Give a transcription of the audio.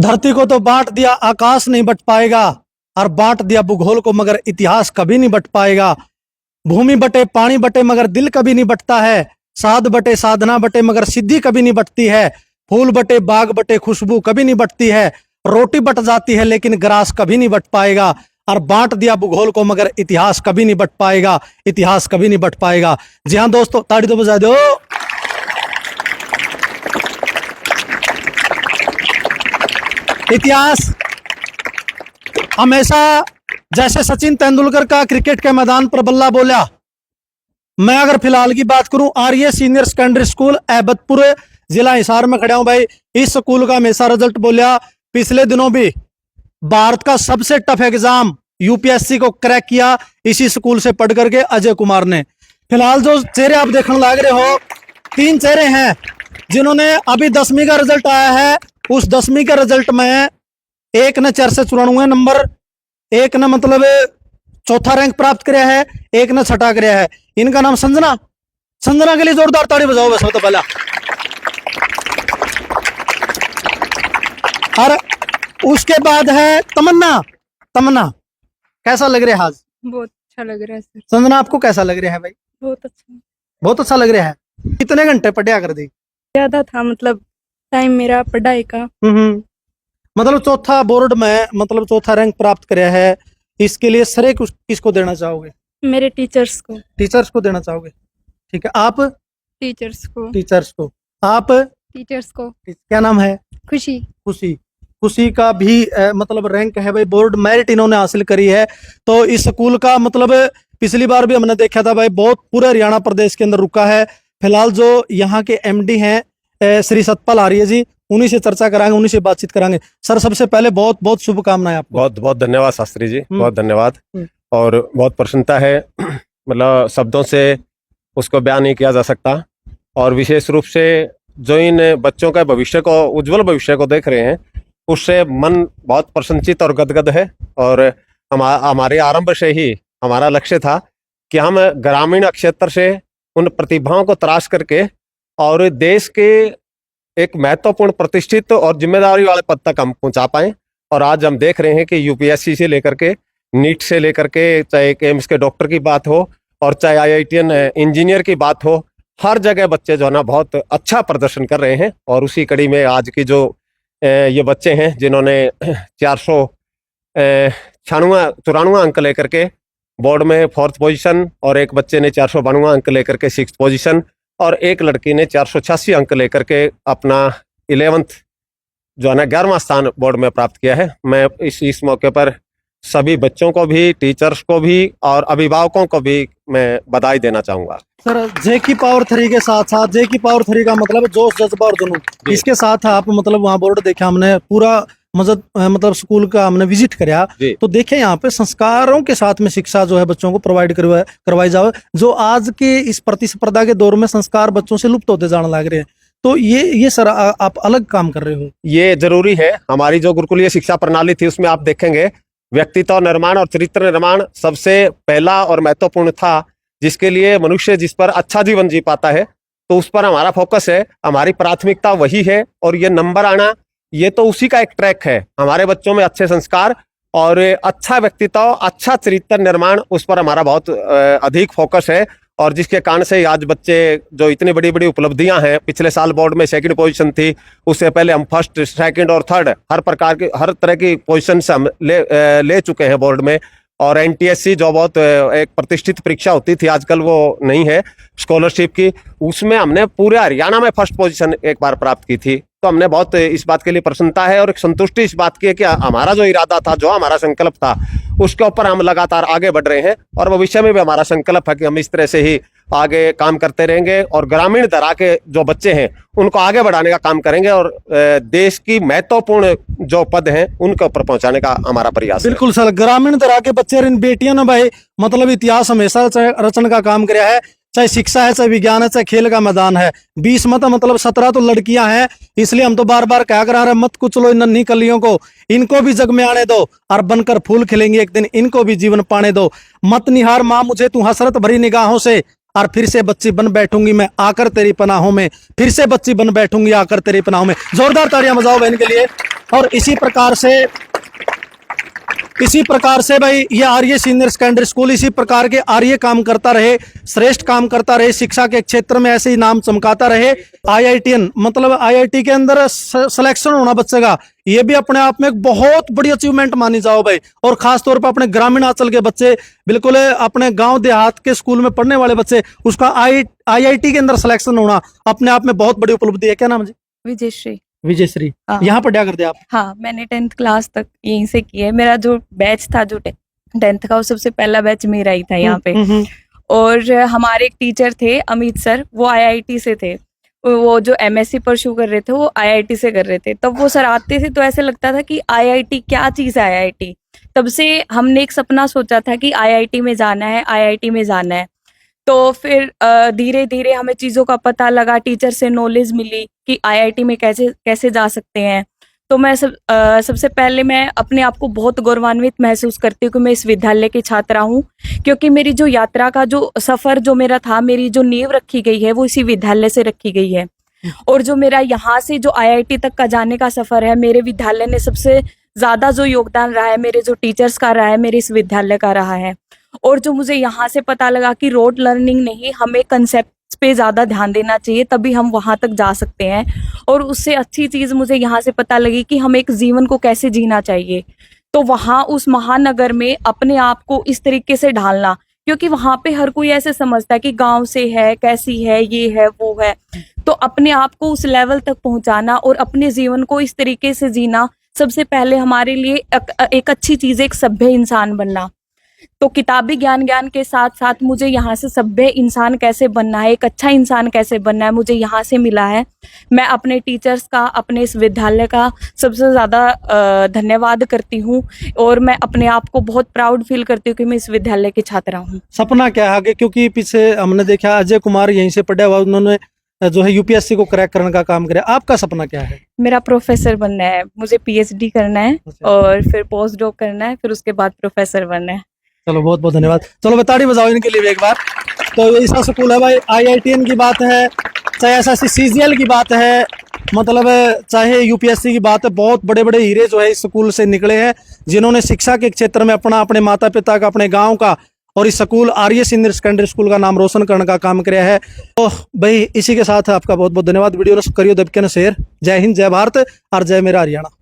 धरती को तो बांट दिया, आकाश नहीं बट पाएगा, और बांट दिया भूगोल को, मगर इतिहास कभी नहीं बट पाएगा। भूमि बटे, पानी बटे, मगर दिल कभी नहीं बटता है। साध बटे, साधना बटे, मगर सिद्धि कभी नहीं बटती है। फूल बटे, बाग बटे, खुशबू कभी नहीं बटती है। रोटी बट जाती है लेकिन ग्रास कभी नहीं बट पाएगा। और बांट दिया भूगोल को, मगर इतिहास कभी नहीं बट पाएगा, इतिहास कभी नहीं बट पाएगा। जी हाँ दोस्तों, ताड़ी तो बजा दो। इतिहास हमेशा, जैसे सचिन तेंदुलकर का क्रिकेट के मैदान पर बल्ला बोला, मैं अगर फिलहाल की बात करूं, आर्य सीनियर सेकेंडरी स्कूल ऐबतपुर जिला हिसार में खड़ा हूं भाई। इस स्कूल का हमेशा रिजल्ट बोलिया। पिछले दिनों भी भारत का सबसे टफ एग्जाम यूपीएससी को क्रैक किया इसी स्कूल से पढ़ करके अजय कुमार ने। फिलहाल जो चेहरे आप देखने लग रहे हो, 3 चेहरे हैं जिन्होंने अभी 10वीं का रिजल्ट आया है। उस 10वीं के रिजल्ट में एक ने 494 नंबर, एक ने मतलब चौथा रैंक प्राप्त किया है, एक ने छठा किया है। इनका नाम संजना। संजना के लिए जोरदार ताड़ी बजाओ बस तो पहला। और उसके बाद है तमन्ना। तमन्ना, कैसा लग रहा है आज? बहुत अच्छा लग रहा है सर। संजना, आपको कैसा लग रहा है भाई? बहुत अच्छा। बहुत अच्छा लग रहा है। कितने घंटे पढ़ा कर दी? ज्यादा था, मतलब टाइम मेरा पढ़ाई का। मतलब चौथा बोर्ड में, मतलब चौथा रैंक प्राप्त किया है। इसके लिए श्रेय किसको देना चाहोगे? मेरे टीचर्स को। टीचर्स को देना चाहोगे? ठीक है, आप? टीचर्स को। टीचर्स को। आप? टीचर्स को। क्या नाम है? खुशी। खुशी। खुशी का भी मतलब रैंक है भाई, बोर्ड मेरिट इन्होंने हासिल करी है। तो इस स्कूल का मतलब पिछली बार भी हमने देखा था भाई, बहुत पूरे हरियाणा प्रदेश के अंदर रुका है। फिलहाल जो यहाँ के एमडी हैं श्री सतपाल आर्य जी, उन्हीं से चर्चा कराएंगे, उन्हीं से बातचीत कराएंगे। सर, सबसे पहले बहुत बहुत शुभकामनाएं आपको। बहुत बहुत धन्यवाद शास्त्री जी, बहुत धन्यवाद। और बहुत प्रसन्नता है, मतलब शब्दों से उसको बयान नहीं किया जा सकता। और विशेष रूप से जो इन बच्चों का भविष्य को, उज्जवल भविष्य को देख रहे हैं, उससे मन बहुत प्रसन्नचित और गदगद है। और हमारे आरंभ से ही हमारा लक्ष्य था कि हम ग्रामीण क्षेत्र से उन प्रतिभाओं को तराश करके और देश के एक महत्वपूर्ण, प्रतिष्ठित और जिम्मेदारी वाले पद तक हम पहुंचा पाएं। और आज हम देख रहे हैं कि यूपीएससी से लेकर के, नीट से लेकर के, चाहे एम्स के डॉक्टर की बात हो और चाहे IITian इंजीनियर की बात हो, हर जगह बच्चे जो है ना बहुत अच्छा प्रदर्शन कर रहे हैं। और उसी कड़ी में आज की जो ये बच्चे हैं जिन्होंने 494 अंक लेकर के बोर्ड में 4th पोजीशन, और एक बच्चे ने 492 अंक लेकर के 6th पोजीशन, और एक लड़की ने 486 अंक लेकर के अपना 11th जो है ना 11वां स्थान बोर्ड में प्राप्त किया है। मैं इस मौके पर सभी बच्चों को भी, टीचर्स को भी और अभिभावकों को भी मैं बधाई देना चाहूंगा। सर, जे की पावर 3 के साथ साथ, जे की पावर 3 का मतलब जोश, जज्बा और जुनून, इसके साथ आप मतलब वहाँ बोर्ड देखा हमने, पूरा मतलब स्कूल का हमने विजिट कराया, तो देखे यहाँ पे संस्कारों के साथ में शिक्षा जो है बच्चों को प्रोवाइड करवाई जाए, जो आज के इस प्रतिस्पर्धा के दौर में संस्कार बच्चों से लुप्त होते जाने लग रहे हैं। तो ये सर आप अलग काम कर रहे हो। ये जरूरी है। हमारी जो गुरुकुलीय शिक्षा प्रणाली थी उसमें आप देखेंगे व्यक्तित्व निर्माण और चरित्र निर्माण सबसे पहला और महत्वपूर्ण था, जिसके लिए मनुष्य जिस पर अच्छा जीवन जी पाता है, तो उस पर हमारा फोकस है, हमारी प्राथमिकता वही है। और ये नंबर आना, ये तो उसी का एक ट्रैक है। हमारे बच्चों में अच्छे संस्कार और अच्छा व्यक्तित्व, अच्छा चरित्र निर्माण, उस पर हमारा बहुत अधिक फोकस है। और जिसके कारण से आज बच्चे जो इतनी बड़ी बड़ी उपलब्धियां हैं, पिछले साल बोर्ड में 2nd पोजीशन थी, उससे पहले हम 1st, 2nd और 3rd हर प्रकार की, हर तरह की पोजीशन से हम ले चुके हैं बोर्ड में। और NTSC जो बहुत एक प्रतिष्ठित परीक्षा होती थी, आजकल वो नहीं है, स्कॉलरशिप की, उसमें हमने पूरे हरियाणा में 1st पोजीशन एक बार प्राप्त की थी। तो हमने बहुत इस बात के लिए प्रसन्नता है और एक संतुष्टि इस बात की है कि हमारा जो इरादा था, जो हमारा संकल्प था, उसके ऊपर हम लगातार आगे बढ़ रहे हैं। और भविष्य में भी हमारा संकल्प है कि हम इस तरह से ही आगे काम करते रहेंगे और ग्रामीण धरा के जो बच्चे हैं उनको आगे बढ़ाने का काम करेंगे और देश की महत्वपूर्ण जो पद हैं उनके ऊपर पहुंचाने का हमारा प्रयास है। बिल्कुल सर, ग्रामीण धरा के बच्चे और इन बेटियों ने भाई मतलब इतिहास हमेशा रचने का काम किया है, चाहे शिक्षा है, चाहे विज्ञान है, चाहे खेल का मैदान है। 20 मत मतलब 17 तो लड़कियां हैं, इसलिए हम तो बार बार क्या करा रहे हैं, मत कुचलो इन नन्ही कलियों को, इनको भी जग में आने दो और बनकर फूल खिलेंगे एक दिन, इनको भी जीवन पाने दो। मत निहार माँ मुझे तू हसरत भरी निगाहों से, और फिर से बच्ची बन बैठूंगी मैं आकर तेरी पनाहों में, फिर से बच्ची बन बैठूंगी आकर तेरी पनाहों में। जोरदार तालियां बजाओ बहन के लिए। और इसी प्रकार से भाई ये आर्य सीनियर सेकेंडरी स्कूल इसी प्रकार के आर्य काम करता रहे, श्रेष्ठ काम करता रहे, शिक्षा के क्षेत्र में ऐसे ही नाम चमकाता रहे। आईआईटीएन मतलब आईआईटी के अंदर सिलेक्शन होना बच्चे का, ये भी अपने आप में एक बहुत बड़ी अचीवमेंट मानी जाओ भाई। और खास तौर पर अपने ग्रामीण अंचल के बच्चे, बिल्कुल अपने गांव देहात के स्कूल में पढ़ने वाले बच्चे, उसका आईआईटी के अंदर सिलेक्शन होना अपने आप में बहुत बड़ी उपलब्धि है। क्या नाम है जी? विजयश्री। विजयश्री। हाँ। यहाँ पढ़ा करते आप? हाँ, मैंने 10th क्लास तक यहीं से की है। मेरा जो बैच था, जो 10th का, वो सबसे पहला बैच मेरा ही था यहाँ पे। और हमारे एक टीचर थे अमित सर, वो आईआईटी से थे। वो जो एमएससी परस्यू कर रहे थे वो आईआईटी से कर रहे थे। तब वो सर आते थे तो ऐसे लगता था कि आईआईटी क्या चीज़ है। आईआईटी, तब से हमने एक सपना सोचा था कि आईआईटी में जाना है, आईआईटी में जाना है। तो फिर धीरे धीरे हमें चीज़ों का पता लगा, टीचर से नॉलेज मिली कि आईआईटी में कैसे कैसे जा सकते हैं। तो मैं सबसे पहले मैं अपने आप को बहुत गौरवान्वित महसूस करती हूँ कि मैं इस विद्यालय की छात्रा हूँ, क्योंकि मेरी जो यात्रा का जो सफ़र जो मेरा था, मेरी जो नींव रखी गई है वो इसी विद्यालय से रखी गई है। और जो मेरा यहाँ से जो आईआईटी तक का जाने का सफ़र है, मेरे विद्यालय ने सबसे ज़्यादा जो योगदान रहा है, मेरे जो टीचर्स का रहा है, मेरे इस विद्यालय का रहा है। और जो मुझे यहाँ से पता लगा कि रोड लर्निंग नहीं, हमें कंसेप्ट पे ज़्यादा ध्यान देना चाहिए, तभी हम वहाँ तक जा सकते हैं। और उससे अच्छी चीज़ मुझे यहाँ से पता लगी कि हमें एक जीवन को कैसे जीना चाहिए। तो वहाँ उस महानगर में अपने आप को इस तरीके से ढालना, क्योंकि वहाँ पे हर कोई ऐसे समझता है कि गांव से है, कैसी है, ये है, वो है। तो अपने आप को उस लेवल तक पहुँचाना और अपने जीवन को इस तरीके से जीना, सबसे पहले हमारे लिए एक अच्छी चीज़, एक सभ्य इंसान बनना। तो किताबी ज्ञान के साथ साथ मुझे यहाँ से सभ्य इंसान कैसे बनना है, एक अच्छा इंसान कैसे बनना है, मुझे यहाँ से मिला है। मैं अपने टीचर्स का, अपने इस विद्यालय का सबसे ज़्यादा धन्यवाद करती हूँ। और मैं अपने आप को बहुत प्राउड फील करती हूँ कि मैं इस विद्यालय की छात्रा हूँ। सपना क्या है आगे? क्योंकि पीछे हमने देखा अजय कुमार यहीं से पढ़ा हुआ, उन्होंने जो है यूपीएससी को क्रैक करने का काम किया। आपका सपना क्या है? मेरा प्रोफेसर बनना है, मुझे पीएचडी करना है और फिर पोस्ट डॉक करना है, फिर उसके बाद प्रोफेसर बनना है। चलो बहुत बहुत धन्यवाद। चलो ताड़ी बजाओ इनके लिए भी एक बार। तो ऐसा स्कूल है भाई, आईआईटीएन की बात है, चाहे एसएससी सीजीएल की बात है, मतलब चाहे यूपीएससी की बात है, बहुत बड़े बड़े हीरे जो है इस स्कूल से निकले हैं, जिन्होंने शिक्षा के क्षेत्र में अपने माता पिता का, अपने गाँव का और इस स्कूल आर्य सीनियर सेकेंडरी स्कूल का नाम रोशन करने का काम किया है। तो भाई इसी के साथ आपका बहुत बहुत धन्यवाद। वीडियो करियो दबके न शेयर। जय हिंद, जय भारत और जय मेरा हरियाणा।